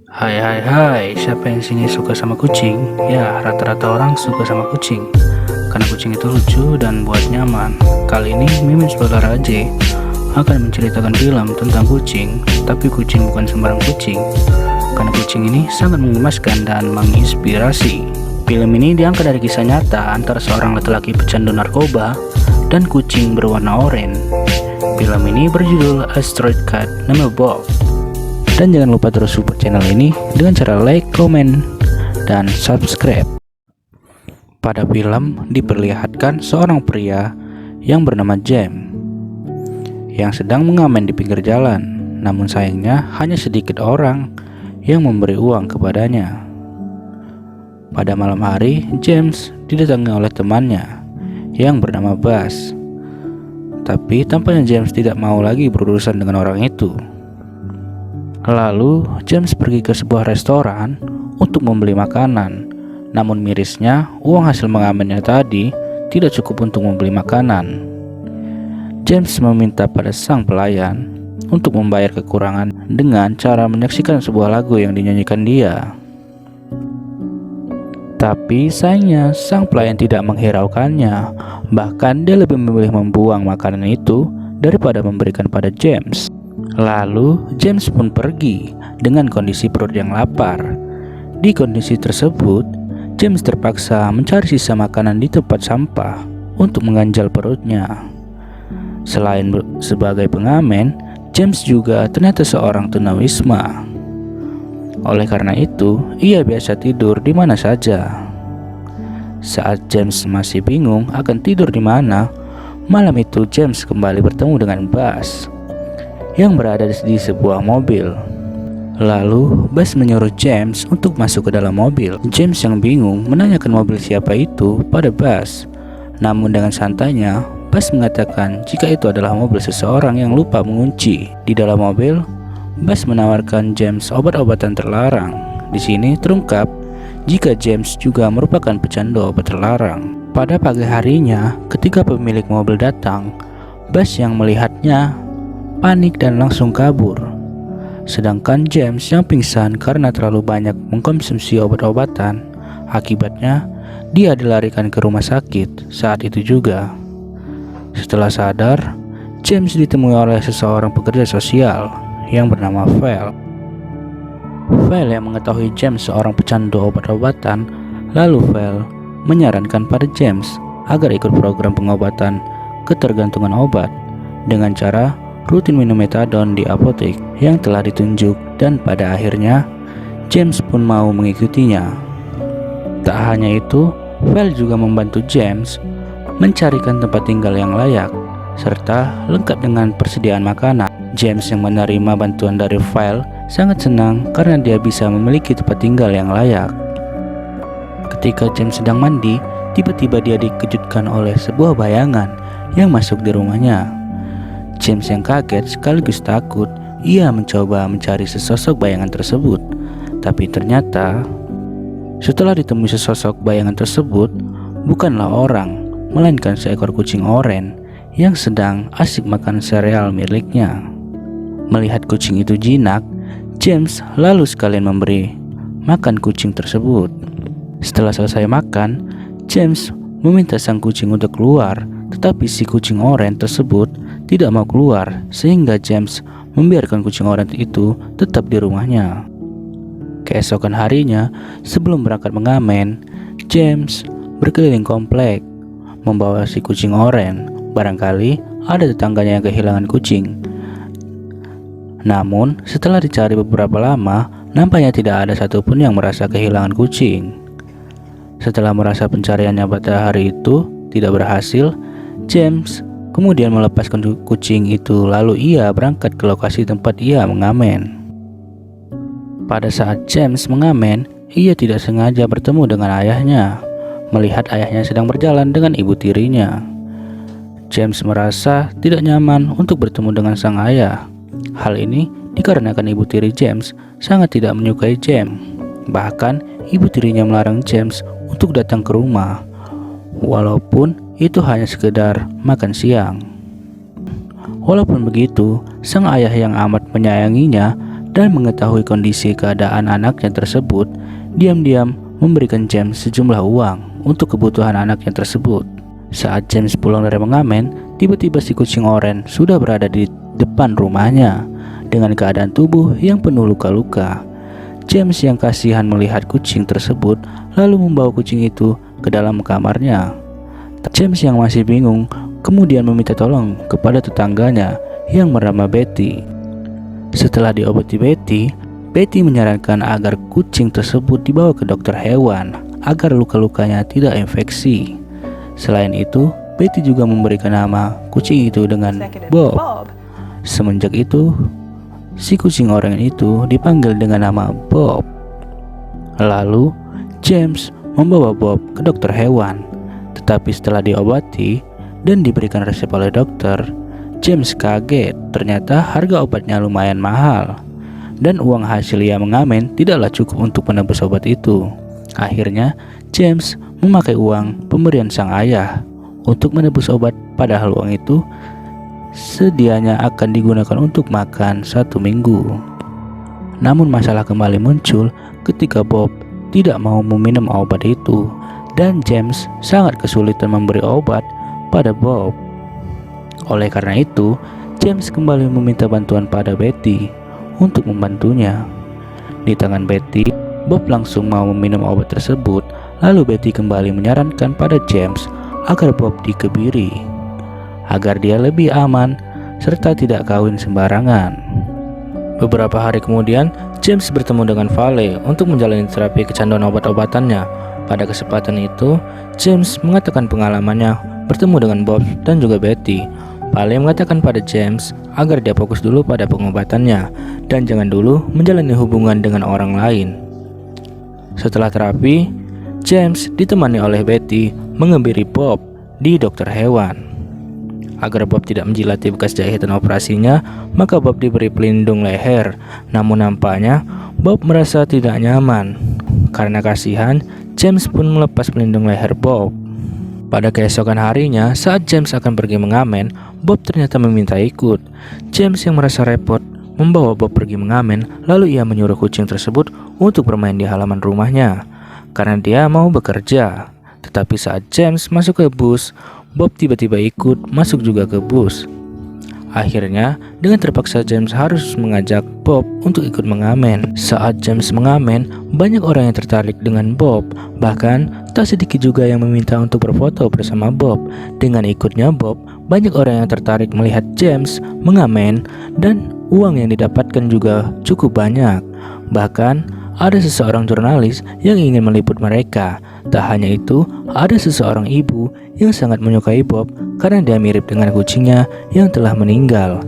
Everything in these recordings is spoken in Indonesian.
Hai hai hai, siapa yang sini suka sama kucing? Ya, rata-rata orang suka sama kucing karena kucing itu lucu dan buat nyaman. Kali ini Mimin Spoiler aja akan menceritakan film tentang kucing. Tapi kucing bukan sembarang kucing, karena kucing ini sangat mengemaskan dan menginspirasi. Film ini diangkat dari kisah nyata antara seorang laki-laki pecandu narkoba dan kucing berwarna oranye. Film ini berjudul Asteroid Cat nama Bob. Dan jangan lupa terus support channel ini dengan cara like, komen, dan subscribe. Pada film diperlihatkan seorang pria yang bernama James yang sedang mengamen di pinggir jalan. Namun sayangnya hanya sedikit orang yang memberi uang kepadanya. Pada malam hari, James didatangi oleh temannya yang bernama Buzz. Tapi tampaknya James tidak mau lagi berurusan dengan orang itu. Lalu James pergi ke sebuah restoran untuk membeli makanan. Namun mirisnya, uang hasil mengamennya tadi tidak cukup untuk membeli makanan. James meminta pada sang pelayan untuk membayar kekurangan dengan cara menyaksikan sebuah lagu yang dinyanyikan dia. Tapi sayangnya sang pelayan tidak menghiraukannya. Bahkan dia lebih memilih membuang makanan itu daripada memberikan pada James. Lalu James pun pergi dengan kondisi perut yang lapar. Di kondisi tersebut, James terpaksa mencari sisa makanan di tempat sampah untuk mengganjal perutnya. Selain sebagai pengamen, James juga ternyata seorang tunawisma. Oleh karena itu, ia biasa tidur di mana saja. Saat James masih bingung akan tidur di mana, malam itu James kembali bertemu dengan Buzz yang berada di sebuah mobil. Lalu Buzz menyuruh James untuk masuk ke dalam mobil. James yang bingung menanyakan mobil siapa itu pada Buzz. Namun dengan santainya Buzz mengatakan jika itu adalah mobil seseorang yang lupa mengunci. Di dalam mobil, Buzz menawarkan James obat-obatan terlarang. Di sini terungkap jika James juga merupakan pecandu obat terlarang. Pada pagi harinya, ketika pemilik mobil datang, Buzz yang melihatnya panik dan langsung kabur. Sedangkan James yang pingsan karena terlalu banyak mengkonsumsi obat-obatan. Akibatnya, dia dilarikan ke rumah sakit saat itu juga. Setelah sadar, James ditemui oleh seseorang pekerja sosial yang bernama Val. Val yang mengetahui James seorang pecandu obat-obatan, lalu Val menyarankan pada James agar ikut program pengobatan ketergantungan obat dengan cara rutin minum metadon di apotek yang telah ditunjuk, dan pada akhirnya James pun mau mengikutinya. Tak hanya itu, Val juga membantu James mencarikan tempat tinggal yang layak serta lengkap dengan persediaan makanan. James yang menerima bantuan dari Val sangat senang karena dia bisa memiliki tempat tinggal yang layak. Ketika James sedang mandi, tiba-tiba dia dikejutkan oleh sebuah bayangan yang masuk di rumahnya. James yang kaget sekaligus takut, ia mencoba mencari sesosok bayangan tersebut. Tapi ternyata setelah ditemui sesosok bayangan tersebut, bukanlah orang, melainkan seekor kucing oranye yang sedang asik makan sereal miliknya. Melihat kucing itu jinak, James lalu sekalian memberi makan kucing tersebut. Setelah selesai makan, James meminta sang kucing untuk keluar, tetapi si kucing oranye tersebut tidak mau keluar, sehingga James membiarkan kucing oranye itu tetap di rumahnya. Keesokan harinya, sebelum berangkat mengamen, James berkeliling komplek membawa si kucing oranye. Barangkali ada tetangganya yang kehilangan kucing. Namun setelah dicari beberapa lama, nampaknya tidak ada satupun yang merasa kehilangan kucing. Setelah merasa pencariannya pada hari itu tidak berhasil, James kemudian melepaskan kucing itu, lalu ia berangkat ke lokasi tempat ia mengamen. Pada saat James mengamen, ia tidak sengaja bertemu dengan ayahnya. Melihat ayahnya sedang berjalan dengan ibu tirinya, James merasa tidak nyaman untuk bertemu dengan sang ayah. Hal ini dikarenakan ibu tiri James sangat tidak menyukai James. Bahkan ibu tirinya melarang James untuk datang ke rumah, walaupun itu hanya sekedar makan siang. Walaupun begitu, sang ayah yang amat menyayanginya dan mengetahui kondisi keadaan anaknya tersebut, diam-diam memberikan James sejumlah uang untuk kebutuhan anaknya tersebut. Saat James pulang dari mengamen, tiba-tiba si kucing oranye sudah berada di depan rumahnya dengan keadaan tubuh yang penuh luka-luka. James yang kasihan melihat kucing tersebut lalu membawa kucing itu ke dalam kamarnya. James yang masih bingung kemudian meminta tolong kepada tetangganya yang bernama Betty. Setelah diobati Betty, Betty menyarankan agar kucing tersebut dibawa ke dokter hewan agar luka-lukanya tidak infeksi. Selain itu, Betty juga memberikan nama kucing itu dengan Bob. Semenjak itu, si kucing oranye itu dipanggil dengan nama Bob. Lalu, James membawa Bob ke dokter hewan. Tetapi setelah diobati dan diberikan resep oleh dokter, James kaget. Ternyata harga obatnya lumayan mahal dan uang hasil ia mengamen tidaklah cukup untuk menebus obat itu. Akhirnya, James memakai uang pemberian sang ayah untuk menebus obat, padahal uang itu sedianya akan digunakan untuk makan 1 minggu. Namun masalah kembali muncul ketika Bob tidak mau meminum obat itu dan James sangat kesulitan memberi obat pada Bob. Oleh karena itu, James kembali meminta bantuan pada Betty untuk membantunya. Di tangan Betty, Bob langsung mau meminum obat tersebut. Lalu Betty kembali menyarankan pada James agar Bob dikebiri agar dia lebih aman serta tidak kawin sembarangan. Beberapa hari kemudian, James bertemu dengan Vale untuk menjalani terapi kecanduan obat-obatannya. Pada kesempatan itu, James mengatakan pengalamannya bertemu dengan Bob dan juga Betty. Vale mengatakan pada James agar dia fokus dulu pada pengobatannya dan jangan dulu menjalani hubungan dengan orang lain. Setelah terapi, James ditemani oleh Betty mengebiri Bob di dokter hewan. Agar Bob tidak menjilati bekas jahitan operasinya, maka Bob diberi pelindung leher. Namun nampaknya Bob merasa tidak nyaman. Karena kasihan, James pun melepas pelindung leher Bob. Pada keesokan harinya, saat James akan pergi mengamen, Bob ternyata meminta ikut. James yang merasa repot membawa Bob pergi mengamen, lalu ia menyuruh kucing tersebut untuk bermain di halaman rumahnya karena dia mau bekerja. Tetapi saat James masuk ke bus, Bob tiba-tiba ikut masuk juga ke bus. Akhirnya, dengan terpaksa James harus mengajak Bob untuk ikut mengamen. Saat James mengamen, banyak orang yang tertarik dengan Bob. Bahkan, tak sedikit juga yang meminta untuk berfoto bersama Bob. Dengan ikutnya Bob, banyak orang yang tertarik melihat James mengamen dan uang yang didapatkan juga cukup banyak. Bahkan, ada seseorang jurnalis yang ingin meliput mereka. Tak hanya itu, ada seseorang ibu yang sangat menyukai Bob karena dia mirip dengan kucingnya yang telah meninggal.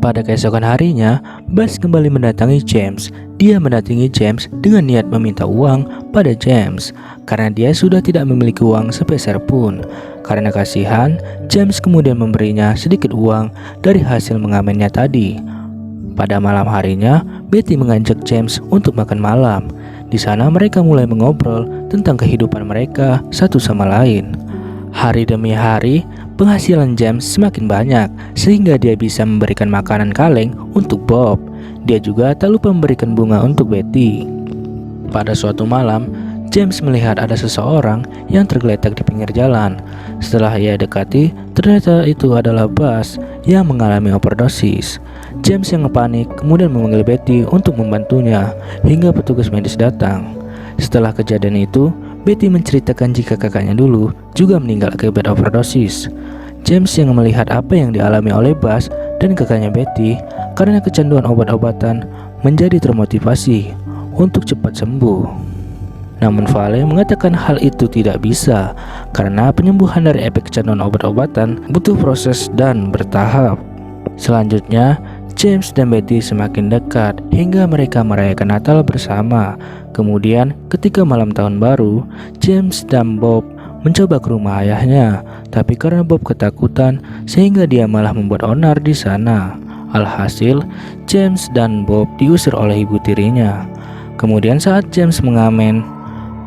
Pada keesokan harinya, Buzz kembali mendatangi James. Dia mendatangi James dengan niat meminta uang pada James karena dia sudah tidak memiliki uang sepeser pun. Karena kasihan, James kemudian memberinya sedikit uang dari hasil mengamennya tadi. Pada malam harinya, Betty mengajak James untuk makan malam. Di sana mereka mulai mengobrol tentang kehidupan mereka satu sama lain. Hari demi hari, penghasilan James semakin banyak sehingga dia bisa memberikan makanan kaleng untuk Bob. Dia juga tak lupa memberikan bunga untuk Betty. Pada suatu malam, James melihat ada seseorang yang tergeletak di pinggir jalan. Setelah ia dekati, ternyata itu adalah Buzz yang mengalami overdosis. James yang panik kemudian memanggil Betty untuk membantunya hingga petugas medis datang. Setelah kejadian itu, Betty menceritakan jika kakaknya dulu juga meninggal akibat overdosis. James yang melihat apa yang dialami oleh Buzz dan kakaknya Betty karena kecanduan obat-obatan menjadi termotivasi untuk cepat sembuh. Namun Vale mengatakan hal itu tidak bisa karena penyembuhan dari efek kecanduan obat-obatan butuh proses dan bertahap. Selanjutnya, James dan Betty semakin dekat hingga mereka merayakan Natal bersama. Kemudian, ketika malam tahun baru, James dan Bob mencoba ke rumah ayahnya, tapi karena Bob ketakutan sehingga dia malah membuat onar di sana. Alhasil, James dan Bob diusir oleh ibu tirinya. Kemudian saat James mengamen,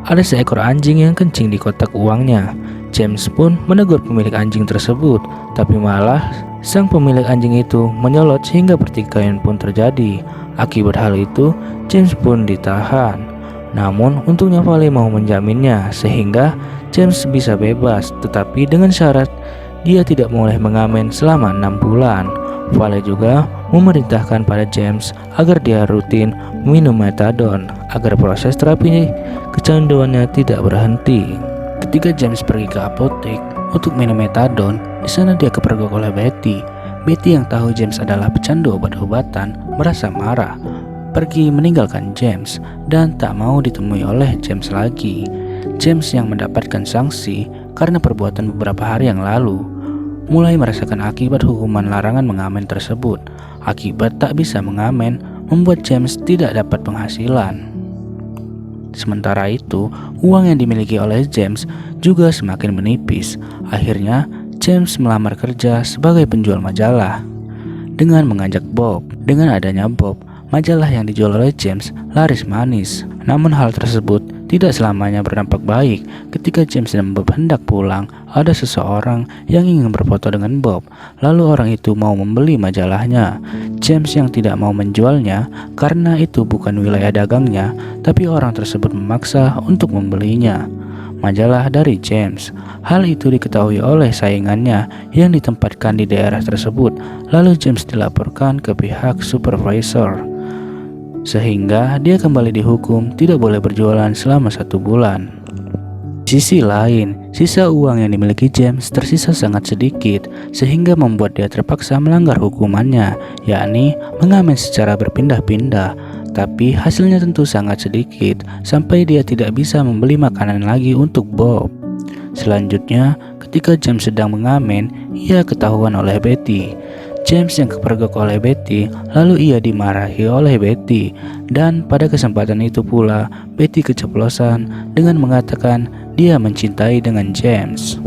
ada seekor anjing yang kencing di kotak uangnya. James pun menegur pemilik anjing tersebut, tapi malah sang pemilik anjing itu menyolot hingga pertikaian pun terjadi. Akibat hal itu, James pun ditahan. Namun untungnya Vale mau menjaminnya sehingga James bisa bebas, tetapi dengan syarat dia tidak boleh mengamen selama 6 bulan. Vale juga memerintahkan pada James agar dia rutin minum metadon agar proses terapi kecanduannya tidak berhenti. Ketika James pergi ke apotek untuk minum metadon, di sana dia kepergok oleh Betty. Betty yang tahu James adalah pecandu obat-obatan merasa marah, pergi meninggalkan James dan tak mau ditemui oleh James lagi. James yang mendapatkan sanksi karena perbuatan beberapa hari yang lalu mulai merasakan akibat hukuman larangan mengamen tersebut. Akibat tak bisa mengamen membuat James tidak dapat penghasilan. Sementara itu, uang yang dimiliki oleh James juga semakin menipis. Akhirnya, James melamar kerja sebagai penjual majalah dengan mengajak Bob. Dengan adanya Bob, majalah yang dijual oleh James laris manis. Namun hal tersebut tidak selamanya berdampak baik. Ketika James dan Bob hendak pulang, ada seseorang yang ingin berfoto dengan Bob. Lalu orang itu mau membeli majalahnya. James yang tidak mau menjualnya karena itu bukan wilayah dagangnya, tapi orang tersebut memaksa untuk membelinya majalah dari James. Hal itu diketahui oleh saingannya yang ditempatkan di daerah tersebut. Lalu James dilaporkan ke pihak supervisor, sehingga dia kembali dihukum tidak boleh berjualan selama 1 bulan. Di sisi lain, sisa uang yang dimiliki James tersisa sangat sedikit, sehingga membuat dia terpaksa melanggar hukumannya, yakni mengamen secara berpindah-pindah. Tapi hasilnya tentu sangat sedikit, sampai dia tidak bisa membeli makanan lagi untuk Bob. Selanjutnya, ketika James sedang mengamen, ia ketahuan oleh Betty. James yang kepergok oleh Betty, lalu ia dimarahi oleh Betty. Dan pada kesempatan itu pula, Betty keceplosan dengan mengatakan dia mencintai dengan James.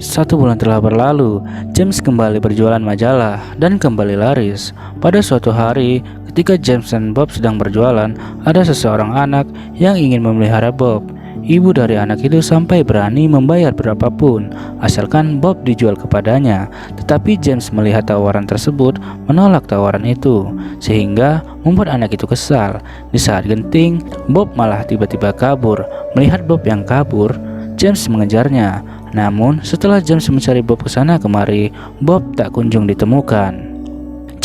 1 bulan telah berlalu, James kembali berjualan majalah dan kembali laris. Pada suatu hari, ketika James dan Bob sedang berjualan, ada seseorang anak yang ingin memelihara Bob. Ibu dari anak itu sampai berani membayar berapapun, asalkan Bob dijual kepadanya. Tetapi James melihat tawaran tersebut, menolak tawaran itu, sehingga membuat anak itu kesal. Di saat genting, Bob malah tiba-tiba kabur. Melihat Bob yang kabur, James mengejarnya. Namun setelah James mencari Bob ke sana kemari, Bob tak kunjung ditemukan.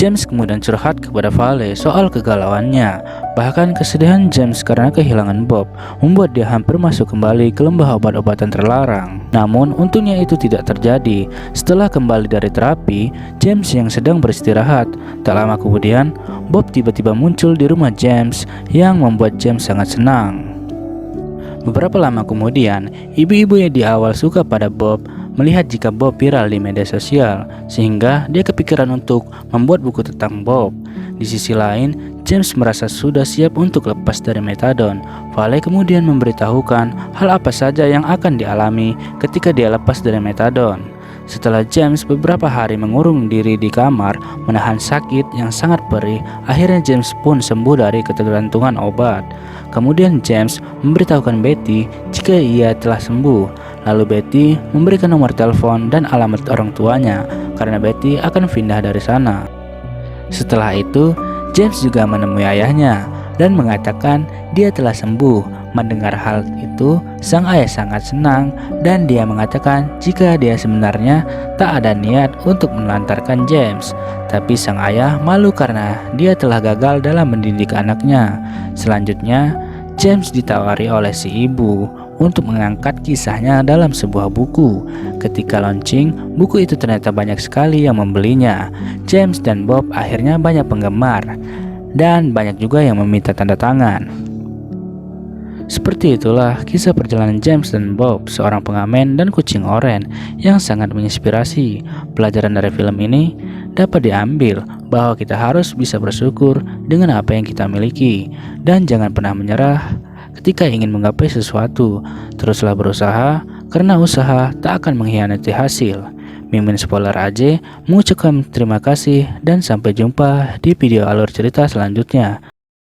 James kemudian curhat kepada Vale soal kegalauannya. Bahkan kesedihan James karena kehilangan Bob membuat dia hampir masuk kembali ke lembah obat-obatan terlarang. Namun untungnya itu tidak terjadi. Setelah kembali dari terapi, James yang sedang beristirahat. Tak lama kemudian, Bob tiba-tiba muncul di rumah James yang membuat James sangat senang. Beberapa lama kemudian, ibu-ibu yang di awal suka pada Bob melihat jika Bob viral di media sosial, sehingga dia kepikiran untuk membuat buku tentang Bob. Di sisi lain, James merasa sudah siap untuk lepas dari metadon. Vale kemudian memberitahukan hal apa saja yang akan dialami ketika dia lepas dari metadon. Setelah James beberapa hari mengurung diri di kamar, menahan sakit yang sangat perih, akhirnya James pun sembuh dari ketergantungan obat. Kemudian James memberitahukan Betty jika ia telah sembuh. Lalu Betty memberikan nomor telepon dan alamat orang tuanya, karena Betty akan pindah dari sana. Setelah itu, James juga menemui ayahnya dan mengatakan dia telah sembuh. Mendengar hal itu, sang ayah sangat senang dan dia mengatakan jika dia sebenarnya tak ada niat untuk menelantarkan James. Tapi sang ayah malu karena dia telah gagal dalam mendidik anaknya. Selanjutnya, James ditawari oleh si ibu untuk mengangkat kisahnya dalam sebuah buku. Ketika launching, buku itu ternyata banyak sekali yang membelinya. James dan Bob akhirnya banyak penggemar dan banyak juga yang meminta tanda tangan. Seperti itulah kisah perjalanan James dan Bob, seorang pengamen dan kucing oren yang sangat menginspirasi. Pelajaran dari film ini dapat diambil bahwa kita harus bisa bersyukur dengan apa yang kita miliki dan jangan pernah menyerah ketika ingin menggapai sesuatu. Teruslah berusaha karena usaha tak akan mengkhianati hasil. Mimin Spoiler aja mengucapkan terima kasih dan sampai jumpa di video alur cerita selanjutnya.